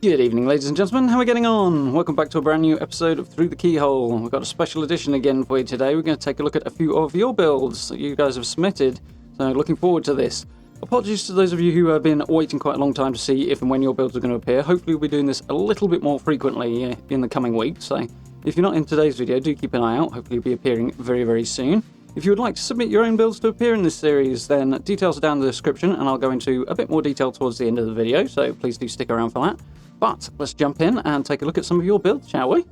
Good evening, ladies and gentlemen. How are we getting on? Welcome back to a brand new episode of Through the Keyhole. We've got a special edition again for you today. We're going to take a look at a few of your builds that you guys have submitted. So looking forward to this. Apologies to those of you who have been waiting quite a long time to see if and when your builds are going to appear. Hopefully we'll be doing this a little bit more frequently in the coming weeks. So if you're not in today's video, do keep an eye out. Hopefully you'll be appearing very, very soon. If you would like to submit your own builds to appear in this series, then details are down in the description, and I'll go into a bit more detail towards the end of the video, so please do stick around for that. But let's jump in and take a look at some of your builds, shall we?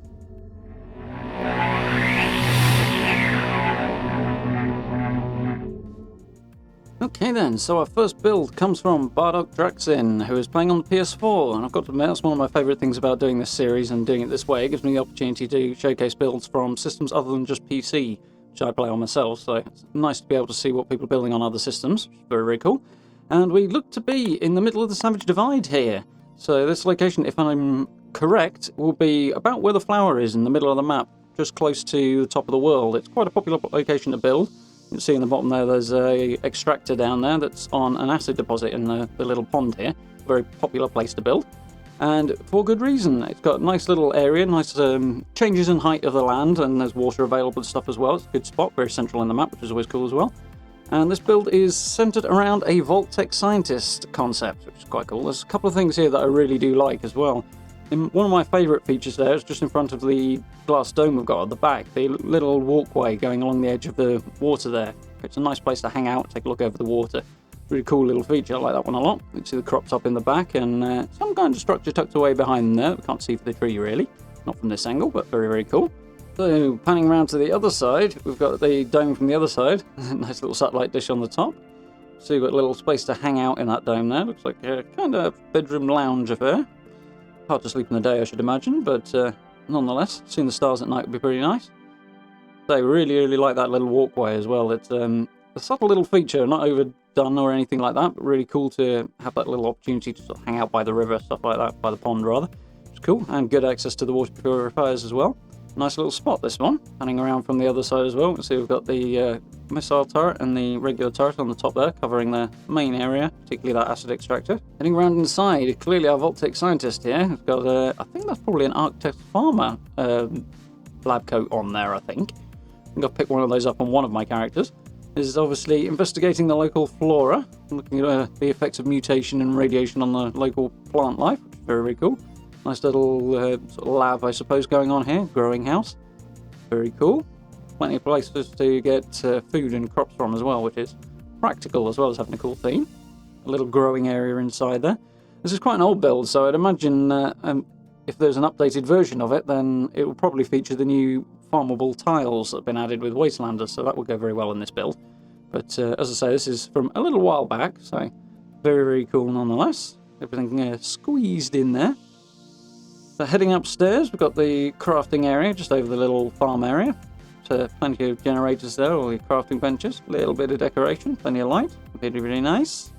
Okay then, so our first build comes from Bartok Ruxin, who is playing on the PS4, and I've got to admit, that's one of my favourite things about doing this series and doing it this way. It gives me the opportunity to showcase builds from systems other than just PC, which I play on myself, so it's nice to be able to see what people are building on other systems, which is very, very cool. And we look to be in the middle of the Savage Divide here. So this location, if I'm correct, will be about where the flower is in the middle of the map, just close to the top of the world. It's quite a popular location to build. You can see in the bottom there's a extractor down there that's on an acid deposit in the little pond here. Very popular place to build. And for good reason. It's got a nice little area, nice changes in height of the land, and there's water available and stuff as well. It's a good spot, very central in the map, which is always cool as well. And this build is centered around a Vault-Tec scientist concept, which is quite cool. There's a couple of things here that I really do like as well. One of my favourite features there is just in front of the glass dome we've got at the back, the little walkway going along the edge of the water there. It's a nice place to hang out, take a look over the water. Really cool little feature, I like that one a lot. You can see the crops up in the back and some kind of structure tucked away behind there. We can't see for the tree really, not from this angle, but very, very cool. So, panning around to the other side, we've got the dome from the other side. Nice little satellite dish on the top. So you've got a little space to hang out in that dome there. Looks like a kind of bedroom lounge affair. Hard to sleep in the day, I should imagine, but nonetheless, seeing the stars at night would be pretty nice. So really, really like that little walkway as well. It's a subtle little feature, not overdone or anything like that, but really cool to have that little opportunity to sort of hang out by the river, stuff like that, by the pond rather. It's cool, and good access to the water purifiers as well. Nice little spot, this one. Panning around from the other side as well. You can see we've got the missile turret and the regular turret on the top there, covering the main area, particularly that acid extractor. Heading around inside, clearly our Vault-Tec scientist here. We've got, I think that's probably an Architect Farmer lab coat on there, I think. I've picked one of those up on one of my characters. This is obviously investigating the local flora, looking at the effects of mutation and radiation on the local plant life, which is very, very cool. Nice little sort of lab, I suppose, going on here. Growing house. Very cool. Plenty of places to get food and crops from as well, which is practical as well as having a cool theme. A little growing area inside there. This is quite an old build, so I'd imagine if there's an updated version of it, then it will probably feature the new farmable tiles that have been added with Wastelanders, so that will go very well in this build. But as I say, this is from a little while back, so very, very cool nonetheless. Everything squeezed in there. So heading upstairs, we've got the crafting area just over the little farm area. So plenty of generators there, all the crafting benches, a little bit of decoration, plenty of light, really, really nice.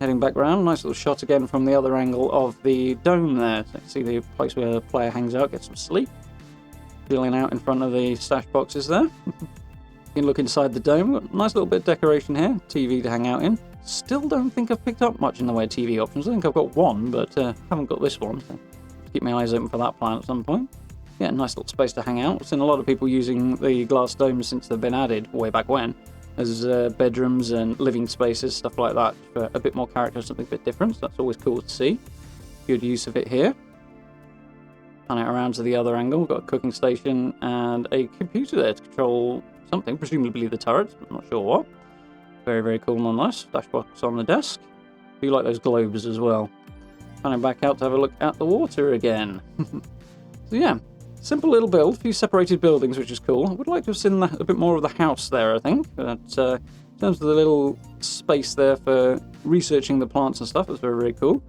Heading back round, nice little shot again from the other angle of the dome there. So you can see the place where the player hangs out, gets some sleep. Chilling out in front of the stash boxes there. You can look inside the dome, got a nice little bit of decoration here, TV to hang out in. Still don't think I've picked up much in the way of TV options. I think I've got one, but haven't got this one. So keep my eyes open for that plan at some point. Yeah, nice little space to hang out. I've seen a lot of people using the glass domes since they've been added, way back when, as bedrooms and living spaces, stuff like that, for a bit more character, something a bit different. So that's always cool to see. Good use of it here. Pan it around to the other angle. We've got a cooking station and a computer there to control something, presumably the turret, I'm not sure what. Very, very cool nonetheless. Dashbox on the desk. I do like those globes as well. Panning back out to have a look at the water again. So yeah, simple little build, a few separated buildings, which is cool. I would like to have seen a bit more of the house there, I think. But in terms of the little space there for researching the plants and stuff, it's very, very cool.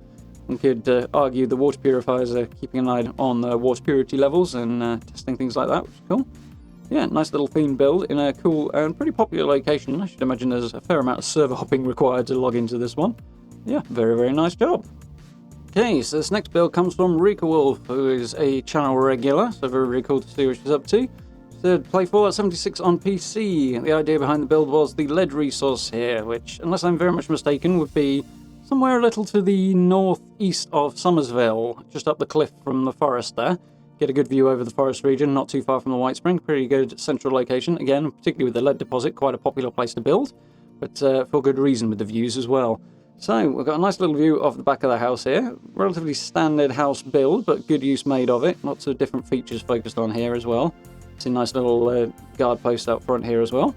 One could argue the water purifiers are keeping an eye on the water purity levels and testing things like that, which is cool. Yeah, nice little theme build in a cool and pretty popular location. I should imagine there's a fair amount of server hopping required to log into this one. Yeah, very, very nice job. Okay, so this next build comes from Rika Wolfe, who is a channel regular, so very, very cool to see what she's up to. She said, play Fallout 76 on PC. The idea behind the build was the lead resource here, which, unless I'm very much mistaken, would be somewhere a little to the northeast of Somersville, just up the cliff from the forest there. Get a good view over the forest region, not too far from the White Spring. Pretty good central location. Again, particularly with the lead deposit, quite a popular place to build, but for good reason with the views as well. So, we've got a nice little view of the back of the house here. Relatively standard house build, but good use made of it. Lots of different features focused on here as well. It's a nice little guard post out front here as well.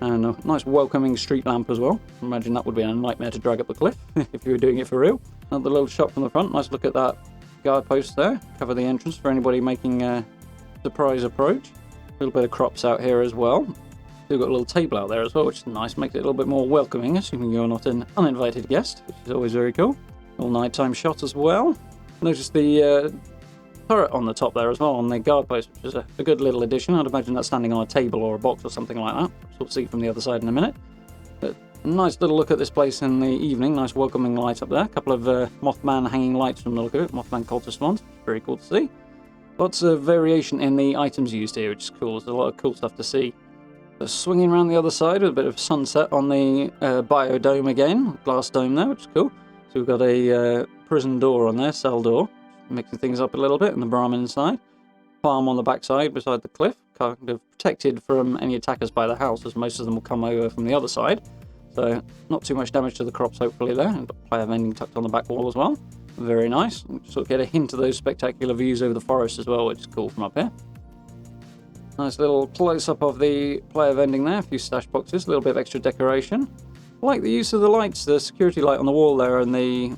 And a nice welcoming street lamp as well. Imagine that would be a nightmare to drag up the cliff if you were doing it for real. Another little shot from the front. Nice look at that guard post there. Cover the entrance for anybody making a surprise approach. A little bit of crops out here as well. We've got a little table out there as well, which is nice. Makes it a little bit more welcoming, assuming you're not an uninvited guest, which is always very cool. Little nighttime shot as well. Notice the turret on the top there as well, on the guard post, which is a good little addition. I'd imagine that's standing on a table or a box or something like that. We'll see from the other side in a minute. But a nice little look at this place in the evening. Nice welcoming light up there. A couple of Mothman hanging lights from the look of it. Mothman cultist ones. Very cool to see. Lots of variation in the items used here, which is cool. There's a lot of cool stuff to see. Swinging around the other side with a bit of sunset on the biodome again, glass dome there, which is cool. So we've got a prison door on there, cell door, mixing things up a little bit, and the Brahmin inside. Farm on the backside beside the cliff, kind of protected from any attackers by the house, as most of them will come over from the other side. So not too much damage to the crops hopefully there. And got player vending tucked on the back wall as well. Very nice. Sort of get a hint of those spectacular views over the forest as well, which is cool from up here. Nice little close-up of the player vending there, a few stash boxes, a little bit of extra decoration. I like the use of the lights, the security light on the wall there and the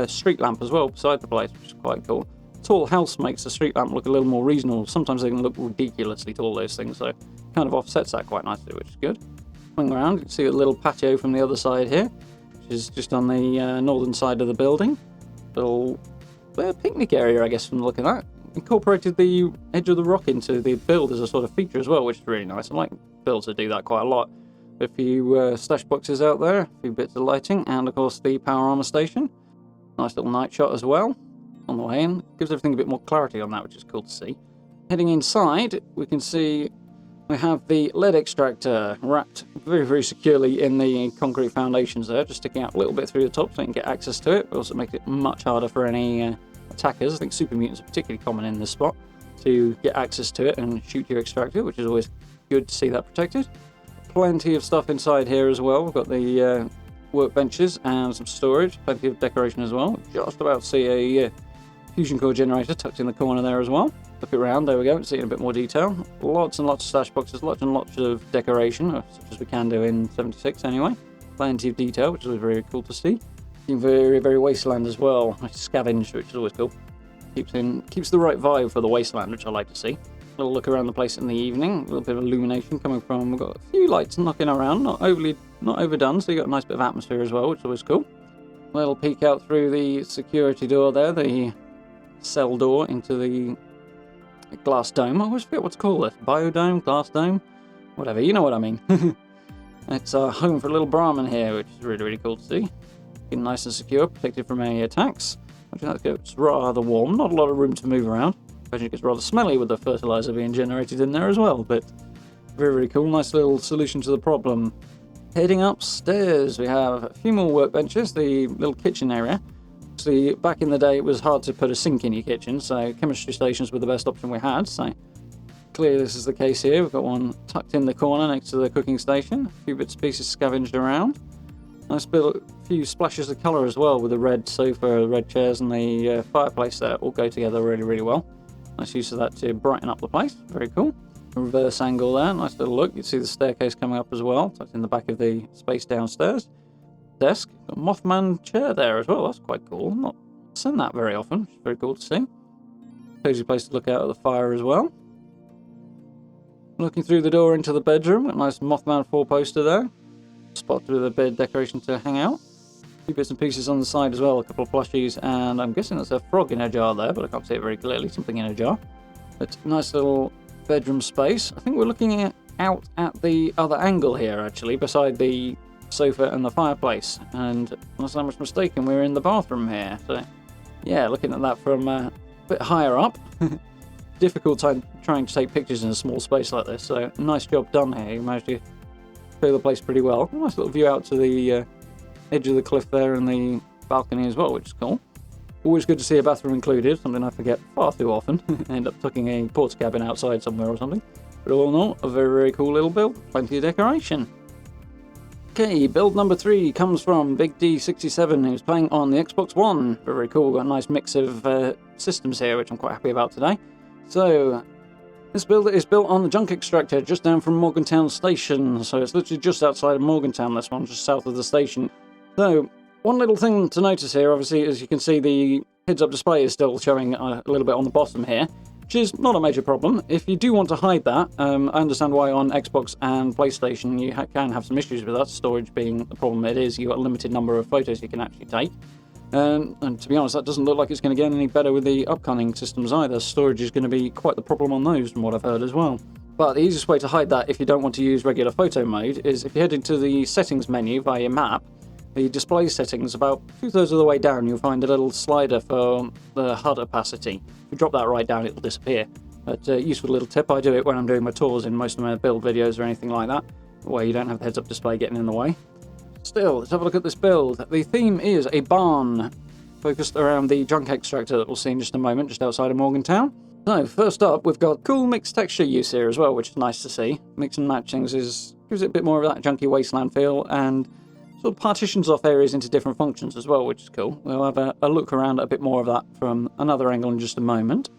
street lamp as well beside the place, which is quite cool. Tall house makes the street lamp look a little more reasonable. Sometimes they can look ridiculously tall, those things, so kind of offsets that quite nicely, which is good. Swing around, you can see a little patio from the other side here, which is just on the northern side of the building. Little picnic area, I guess, from the look of that. Incorporated the edge of the rock into the build as a sort of feature as well, which is really nice. I like builds that do that quite a lot. A few stash boxes out there, a few bits of lighting, and of course the power armor station. Nice little night shot as well on the way in. Gives everything a bit more clarity on that, which is cool to see. Heading inside, we can see we have the lead extractor wrapped very, very securely in the concrete foundations there, just sticking out a little bit through the top so you can get access to it. It also makes it much harder for any attackers. I think super mutants are particularly common in this spot to get access to it and shoot your extractor, which is always good to see that protected. Plenty of stuff inside here as well. We've got the workbenches and some storage, plenty of decoration as well. Just about see a fusion core generator tucked in the corner there as well. Look around, there we go, see it in a bit more detail. Lots and lots of stash boxes, lots and lots of decoration, such as we can do in 76 anyway. Plenty of detail, which is very cool to see. Very, very wasteland as well. Scavenged, which is always cool. Keeps the right vibe for the wasteland, which I like to see. A little look around the place in the evening. A little bit of illumination coming from. We've got a few lights knocking around, not overdone, so you got a nice bit of atmosphere as well, which is always cool. A little peek out through the security door there, the cell door into the glass dome. I always forget what to call this. Biodome, glass dome, whatever. You know what I mean. It's our home for a little Brahmin here, which is really, really cool to see. Nice and secure, protected from any attacks. Actually, that gets rather warm. Not a lot of room to move around. Imagine it gets rather smelly with the fertilizer being generated in there as well, but very, very cool. Nice little solution to the problem. Heading upstairs, we have a few more workbenches, the little kitchen area. See, back in the day, it was hard to put a sink in your kitchen, so chemistry stations were the best option we had, so clearly this is the case here. We've got one tucked in the corner next to the cooking station. A few bits and pieces scavenged around. Nice bit, a few splashes of colour as well with the red sofa, red chairs and the fireplace there all go together really, really well. Nice use of that to brighten up the place. Very cool. Reverse angle there, nice little look. You can see the staircase coming up as well. Tucked in the back of the space downstairs. Desk. Got a Mothman chair there as well. That's quite cool. I'm not seen that very often. It's very cool to see. Cozy place to look out at the fire as well. Looking through the door into the bedroom. Got a nice Mothman 4-poster there. Spot with a bed decoration to hang out. A few bits and pieces on the side as well, a couple of plushies, and I'm guessing that's a frog in a jar there, but I can't see it very clearly, something in a jar. But nice little bedroom space. I think we're looking out at the other angle here, actually, beside the sofa and the fireplace. And unless I'm much mistaken, we're in the bathroom here. So, yeah, looking at that from a bit higher up. Difficult time trying to take pictures in a small space like this, so nice job done here. You managed to clear the place pretty well. Nice little view out to the edge of the cliff there and the balcony as well, which is cool. Always good to see a bathroom included, something I forget far too often. I end up tucking a porta cabin outside somewhere or something. But all in all, a very, very cool little build. Plenty of decoration. Okay, build number 3 comes from Big D67, who's playing on the Xbox One. Very, very cool. Got a nice mix of systems here, which I'm quite happy about today. So, this build is built on the junk extractor just down from Morgantown Station. So it's literally just outside of Morgantown, this one, just south of the station. So, one little thing to notice here, obviously, as you can see, the heads-up display is still showing a little bit on the bottom here, which is not a major problem. If you do want to hide that, I understand why on Xbox and PlayStation you can have some issues with that, storage being the problem it is. You've got a limited number of photos you can actually take. And to be honest, that doesn't look like it's going to get any better with the upcoming systems either. Storage is going to be quite the problem on those, from what I've heard as well. But the easiest way to hide that if you don't want to use regular photo mode is if you head into the settings menu via your map, the display settings, about 2/3 of the way down, you'll find a little slider for the HUD opacity. If you drop that right down, it'll disappear. But useful little tip, I do it when I'm doing my tours in most of my build videos or anything like that, where you don't have the heads-up display getting in the way. Still, let's have a look at this build. The theme is a barn, focused around the junk extractor that we'll see in just a moment, just outside of Morgantown. So, first up, we've got cool mixed texture use here as well, which is nice to see. Mix and match things gives it a bit more of that junky wasteland feel, and sort of partitions off areas into different functions as well, which is cool. We'll have a look around at a bit more of that from another angle in just a moment.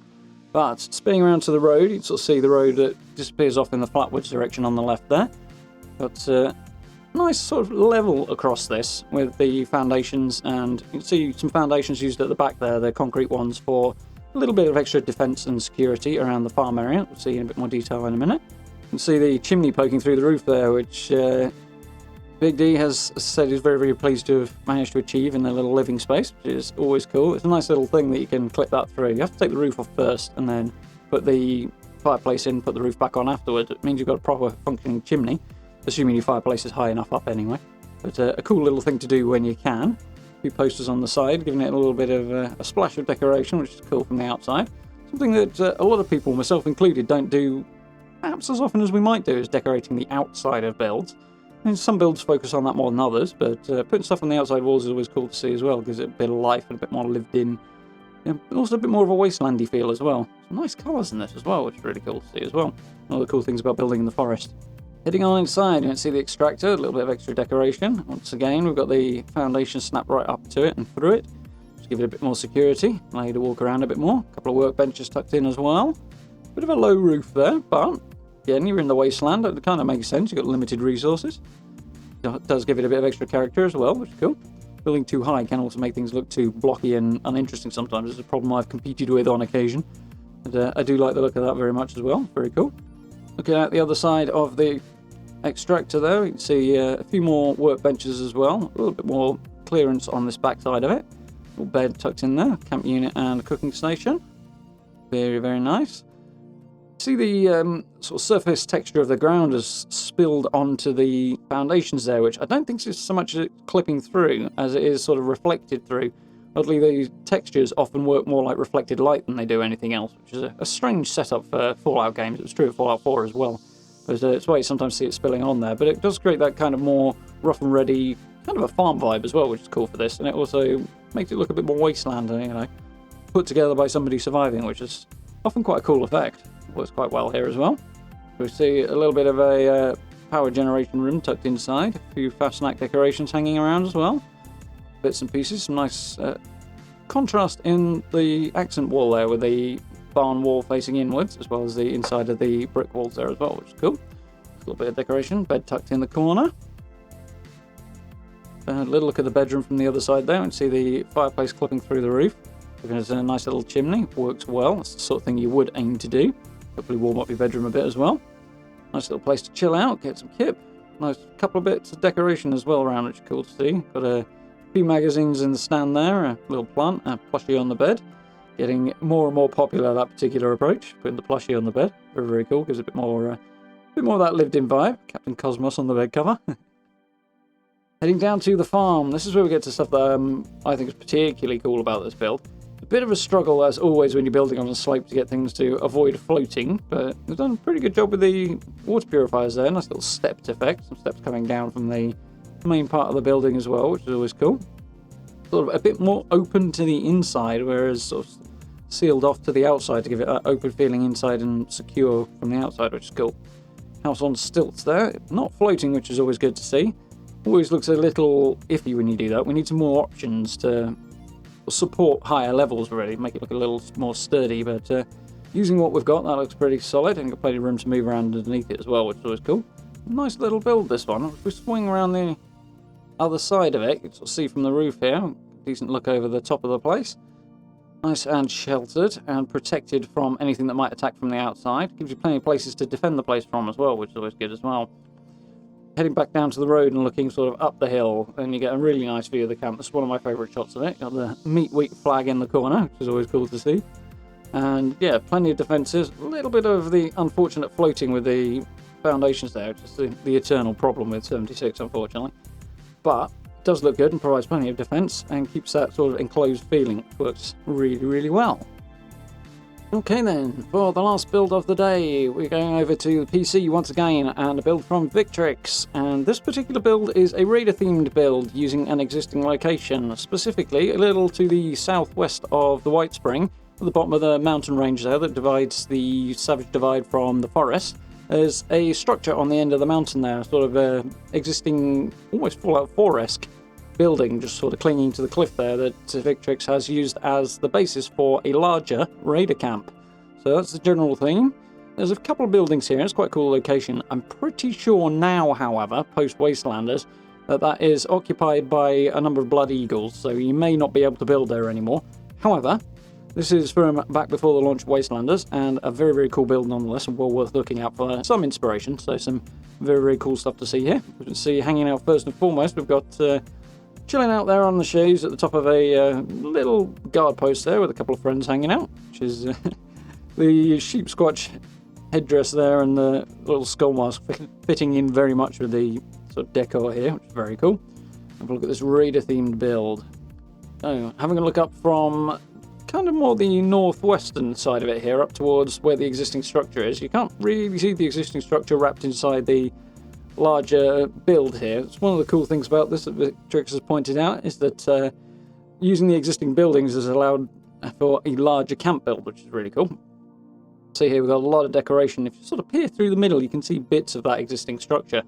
But spinning around to the road, you can sort of see the road that disappears off in the flatwards direction on the left there. But nice sort of level across this with the foundations, and you can see some foundations used at the back there, the concrete ones, for a little bit of extra defence and security around the farm area. We'll see in a bit more detail in a minute. You can see the chimney poking through the roof there, which Big D has said he's very, very pleased to have managed to achieve in their little living space, which is always cool. It's a nice little thing that you can clip that through. You have to take the roof off first and then put the fireplace in, put the roof back on afterwards. It means you've got a proper functioning chimney, assuming your fireplace is high enough up anyway. But a cool little thing to do when you can. A few posters on the side, giving it a little bit of a splash of decoration, which is cool from the outside. Something that a lot of people, myself included, don't do perhaps as often as we might do, is decorating the outside of builds. And some builds focus on that more than others, but putting stuff on the outside walls is always cool to see as well. Gives it a bit of life and a bit more lived in. And also a bit more of a wastelandy feel as well. Some nice colours in this as well, which is really cool to see as well. One of the cool things about building in the forest. Heading on inside, you can see the extractor, a little bit of extra decoration. Once again, we've got the foundation snapped right up to it and through it. Just give it a bit more security, allow you to walk around a bit more. A couple of workbenches tucked in as well. Bit of a low roof there, but again, you're in the wasteland. It kind of makes sense. You've got limited resources. It does give it a bit of extra character as well, which is cool. Building too high can also make things look too blocky and uninteresting sometimes. It's a problem I've competed with on occasion. And I do like the look of that very much as well. Very cool. Looking at the other side of the extractor there, you can see a few more workbenches as well. A little bit more clearance on this back side of it. Little bed tucked in there. Camp unit and a cooking station. Very, very nice. See the sort of surface texture of the ground has spilled onto the foundations there, which I don't think is so much clipping through as it is sort of reflected through. Oddly, the textures often work more like reflected light than they do anything else, which is a strange setup for Fallout games. It was true of Fallout 4 as well. But it's why you sometimes see it spilling on there, but it does create that kind of more rough and ready, kind of a farm vibe as well, which is cool for this, and it also makes it look a bit more wasteland, you know, put together by somebody surviving, which is often quite a cool effect. Works quite well here as well. We see a little bit of a power generation room tucked inside, a few fast snack decorations hanging around as well. Bits and pieces, some nice contrast in the accent wall there with the barn wall facing inwards, as well as the inside of the brick walls there as well, which is cool. A little bit of decoration, bed tucked in the corner. A little look at the bedroom from the other side there and see the fireplace clipping through the roof. There's a nice little chimney, works well. That's the sort of thing you would aim to do. Hopefully warm up your bedroom a bit as well. Nice little place to chill out, get some kip. Nice couple of bits of decoration as well around, which is cool to see. Got a few magazines in the stand there, a little plant, a plushie on the bed. Getting more and more popular, that particular approach, putting the plushie on the bed. Very, very cool, gives a bit more of that lived-in vibe. Captain Cosmos on the bed cover. Heading down to the farm. This is where we get to stuff that I think is particularly cool about this build. A bit of a struggle, as always, when you're building on a slope to get things to avoid floating, but they've done a pretty good job with the water purifiers there. Nice little stepped effect, some steps coming down from the main part of the building as well, which is always cool. sort of a bit more open to the inside, whereas sort of sealed off to the outside to give it that open feeling inside and secure from the outside, which is cool. House on stilts there, not floating, which is always good to see. Always looks a little iffy when you do that. We need some more options to support higher levels, really, make it look a little more sturdy, but using what we've got, that looks pretty solid, and got plenty of room to move around underneath it as well, which is always cool. Nice little build, this one. If we swing around the other side of it, you can sort of see from the roof here, decent look over the top of the place. Nice and sheltered and protected from anything that might attack from the outside. Gives you plenty of places to defend the place from as well, which is always good as well. Heading back down to the road and looking sort of up the hill, and you get a really nice view of the camp. That's one of my favourite shots of it. Got the meat wheat flag in the corner, which is always cool to see. And yeah, plenty of defences. A little bit of the unfortunate floating with the foundations there, which is the eternal problem with 76, unfortunately. But it does look good and provides plenty of defence and keeps that sort of enclosed feeling. It works really, really well. Okay then, for the last build of the day, we're going over to the PC once again, and a build from Victrix. And this particular build is a Raider-themed build using an existing location, specifically a little to the southwest of the White Spring, at the bottom of the mountain range there that divides the Savage Divide from the forest. There's a structure on the end of the mountain there, sort of a existing, almost Fallout 4-esque building just sort of clinging to the cliff there that Victrix has used as the basis for a larger raider camp. So that's the general theme. There's a couple of buildings here. It's quite a cool location. I'm pretty sure now, however, post-Wastelanders, that is occupied by a number of Blood Eagles, so you may not be able to build there anymore. However, this is from back before the launch of Wastelanders, and a very, very cool build nonetheless, and well worth looking out for some inspiration. So some very, very cool stuff to see here. You can see hanging out first and foremost, we've got chilling out there on the chaise at the top of a little guard post there with a couple of friends hanging out, which is the sheep squatch headdress there and the little skull mask fitting in very much with the sort of decor here, which is very cool. Have a look at this Raider-themed build. So, having a look up from kind of more the northwestern side of it here, up towards where the existing structure is. You can't really see the existing structure wrapped inside the larger build here. It's one of the cool things about this that Victrix has pointed out, is that using the existing buildings has allowed for a larger camp build, which is really cool. See here we've got a lot of decoration. If you sort of peer through the middle, you can see bits of that existing structure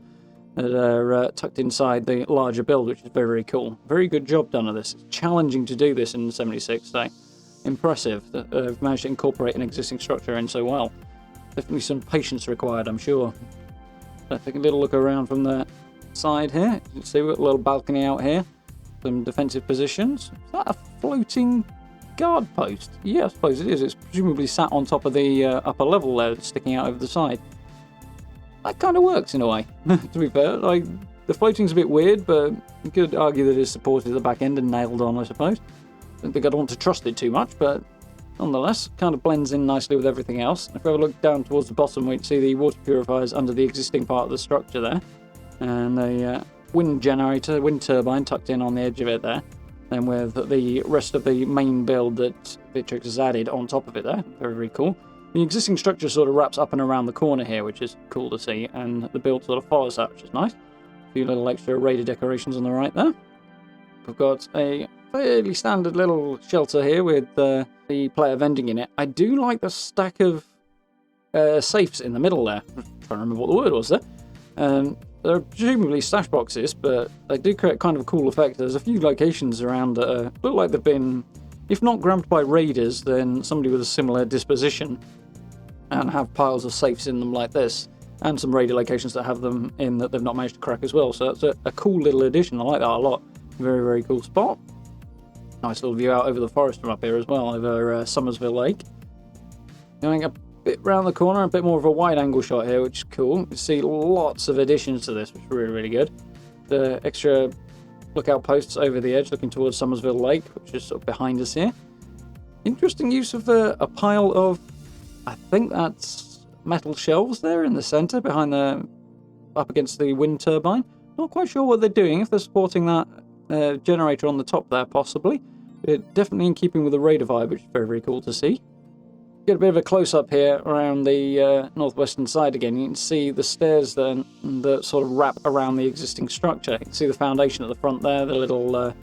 that are tucked inside the larger build, which is very, very cool. Very good job done on this. It's challenging to do this in 76, so impressive that they've managed to incorporate an existing structure in so well. Definitely some patience required, I'm sure. Let's take a little look around from the side here. You can see we've got a little balcony out here. Some defensive positions. Is that a floating guard post? Yeah, I suppose it is. It's presumably sat on top of the upper level there, sticking out over the side. That kind of works in a way, to be fair. Like, the floating's a bit weird, but you could argue that it's supported at the back end and nailed on, I suppose. I don't think I'd want to trust it too much, but nonetheless, kind of blends in nicely with everything else. If we have a look down towards the bottom, we can see the water purifiers under the existing part of the structure there. And a wind generator, wind turbine tucked in on the edge of it there. Then with the rest of the main build that Victrix has added on top of it there. Very, very cool. The existing structure sort of wraps up and around the corner here, which is cool to see. And the build sort of follows that, which is nice. A few little extra Raider decorations on the right there. We've got a fairly standard little shelter here with the player vending in it. I do like the stack of safes in the middle there. I'm trying to remember what the word was there. They're presumably stash boxes, but they do create kind of a cool effect. There's a few locations around that look like they've been, if not grabbed by raiders, then somebody with a similar disposition, and have piles of safes in them like this, and some raider locations that have them in that they've not managed to crack as well. So that's a cool little addition. I like that a lot. Very, very cool spot. Nice little view out over the forest from up here as well, over Summersville Lake. Going a bit round the corner, a bit more of a wide angle shot here, which is cool. You see lots of additions to this, which is really, really good. The extra lookout posts over the edge looking towards Summersville Lake, which is sort of behind us here. Interesting use of a pile of, I think that's metal shelves there in the centre, behind up against the wind turbine. Not quite sure what they're doing, if they're supporting that generator on the top there, possibly. But definitely in keeping with the Raider vibe, which is very, very cool to see. Get a bit of a close-up here around the northwestern side again. You can see the stairs then that sort of wrap around the existing structure. You can see the foundation at the front there, the little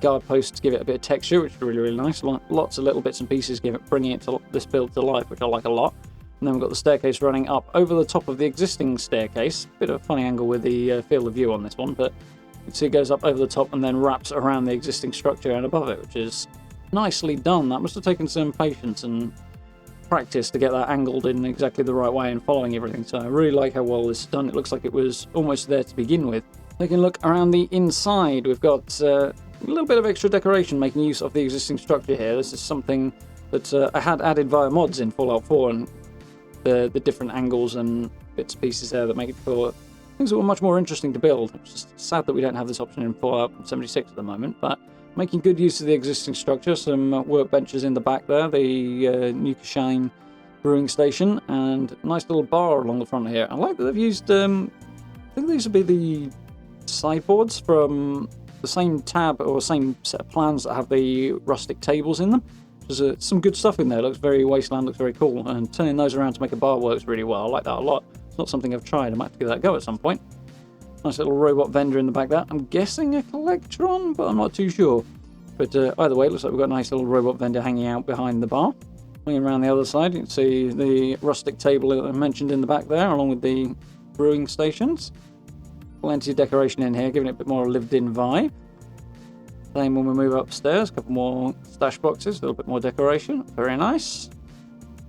guard posts to give it a bit of texture, which is really, really nice. Lots of little bits and pieces bringing it to this build to life, which I like a lot. And then we've got the staircase running up over the top of the existing staircase. Bit of a funny angle with the field of view on this one, but you can see it goes up over the top and then wraps around the existing structure and above it, which is nicely done. That must have taken some patience and practice to get that angled in exactly the right way and following everything. So I really like how well this is done. It looks like it was almost there to begin with. Taking a look around the inside, we've got a little bit of extra decoration making use of the existing structure here. This is something that I had added via mods in Fallout 4, and the different angles and bits and pieces there that make it for things that were much more interesting to build. It's just sad that we don't have this option in Fallout 76 at the moment, but making good use of the existing structure. Some workbenches in the back there, the new Xion brewing station, and a nice little bar along the front here. I like that they've used, I think these would be the sideboards from the same tab or same set of plans that have the rustic tables in them. There's some good stuff in there. It looks very wasteland, looks very cool, and turning those around to make a bar works really well. I like that a lot. It's not something I've tried. I might have to give that a go at some point. Nice little robot vendor in the back there. I'm guessing a Collectron, but I'm not too sure. But either way, it looks like we've got a nice little robot vendor hanging out behind the bar. Swinging around the other side, you can see the rustic table that I mentioned in the back there, along with the brewing stations. Plenty of decoration in here, giving it a bit more lived-in vibe. Same when we move upstairs, a couple more stash boxes, a little bit more decoration. Very nice.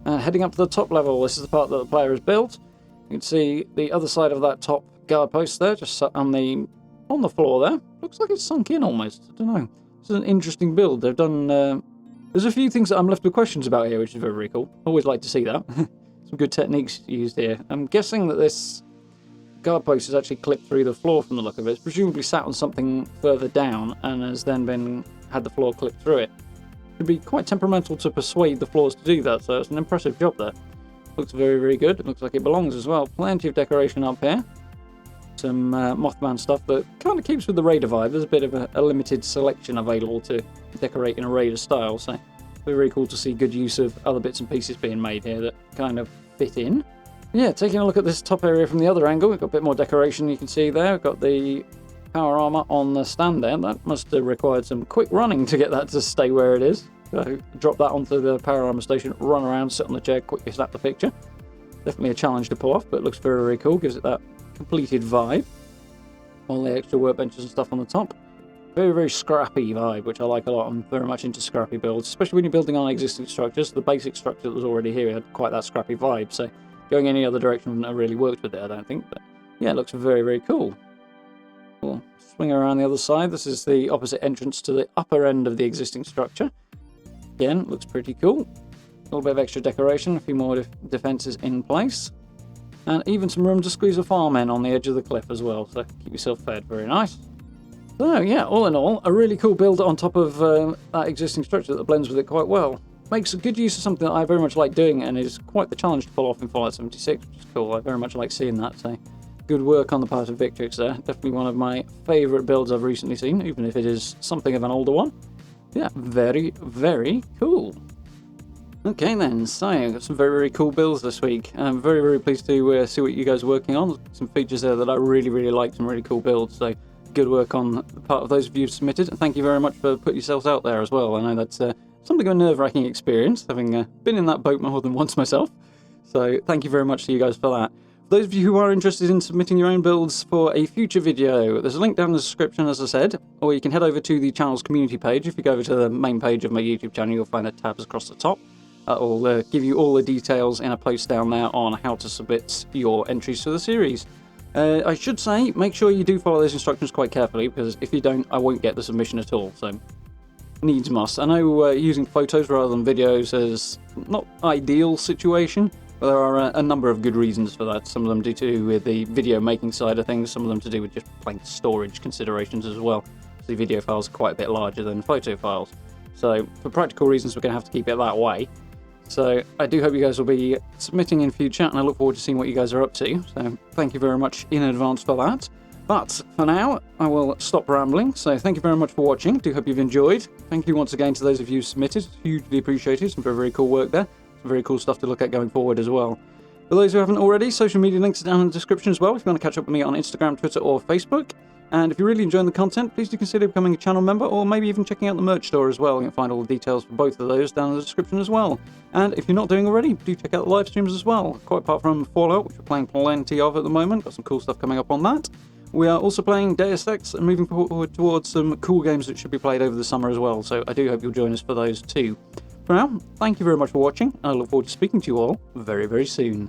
Heading up to the top level, this is the part that the player has built. You can see the other side of that top guard post there, just on the floor there. Looks like it's sunk in almost. I don't know. This is an interesting build. They've done... there's a few things that I'm left with questions about here, which is very, very cool. Always like to see that. Some good techniques used here. I'm guessing that this guard post is actually clipped through the floor from the look of it. It's presumably sat on something further down and has then had the floor clipped through it. It'd be quite temperamental to persuade the floors to do that, so it's an impressive job there. Looks very, very good. It looks like it belongs as well. Plenty of decoration up here. Some Mothman stuff that kind of keeps with the Raider vibe. There's a bit of a limited selection available to decorate in a Raider style, so very, very cool to see good use of other bits and pieces being made here that kind of fit in. Yeah, taking a look at this top area from the other angle, we've got a bit more decoration you can see there. We've got the power armor on the stand there. That must have required some quick running to get that to stay where it is. So drop that onto the power armor station, run around, sit on the chair, quickly snap the picture. Definitely a challenge to pull off, but it looks very, very cool. Gives it that completed vibe. All the extra workbenches and stuff on the top. Very, very scrappy vibe, which I like a lot. I'm very much into scrappy builds, especially when you're building on existing structures. The basic structure that was already here had quite that scrappy vibe, so going any other direction wouldn't have really worked with it, I don't think. But yeah, it looks very, very cool. We'll swing around the other side. This is the opposite entrance to the upper end of the existing structure. Again, looks pretty cool. A little bit of extra decoration, a few more defences in place. And even some room to squeeze a farm in on the edge of the cliff as well, so keep yourself fed. Very nice. So yeah, all in all, a really cool build on top of that existing structure that blends with it quite well. Makes a good use of something that I very much like doing, and is quite the challenge to pull off in Fallout 76, which is cool. I very much like seeing that, so good work on the part of Victrix there. Definitely one of my favourite builds I've recently seen, even if it is something of an older one. Yeah, very, very cool. Okay then, so I've got some very, very cool builds this week. I'm very, very pleased to see what you guys are working on. Some features there that I really, really like, some really cool builds, so good work on the part of those of you who've submitted, and thank you very much for putting yourselves out there as well. I know that's something of a nerve-wracking experience, having been in that boat more than once myself, so thank you very much to you guys for that. For those of you who are interested in submitting your own builds for a future video, there's a link down in the description, as I said, or you can head over to the channel's community page. If you go over to the main page of my YouTube channel, you'll find the tabs across the top. That'll give you all the details in a post down there on how to submit your entries to the series. I should say, make sure you do follow those instructions quite carefully, because if you don't, I won't get the submission at all, so needs must. I know using photos rather than videos is not ideal situation, but there are a number of good reasons for that. Some of them to do with the video making side of things, some of them to do with just plain storage considerations as well. The video files are quite a bit larger than photo files. So for practical reasons, we're going to have to keep it that way. So I do hope you guys will be submitting in future, and I look forward to seeing what you guys are up to. So thank you very much in advance for that. But for now, I will stop rambling. So thank you very much for watching. Do hope you've enjoyed. Thank you once again to those of you who submitted. Hugely appreciated. Some very, very cool work there. Some very cool stuff to look at going forward as well. For those who haven't already, social media links are down in the description as well if you want to catch up with me on Instagram, Twitter or Facebook. And if you're really enjoying the content, please do consider becoming a channel member, or maybe even checking out the merch store as well. You can find all the details for both of those down in the description as well. And if you're not doing already, do check out the live streams as well. Quite apart from Fallout, which we're playing plenty of at the moment. Got some cool stuff coming up on that. We are also playing Deus Ex and moving forward towards some cool games that should be played over the summer as well. So I do hope you'll join us for those too. For now, thank you very much for watching. I look forward to speaking to you all very, very soon.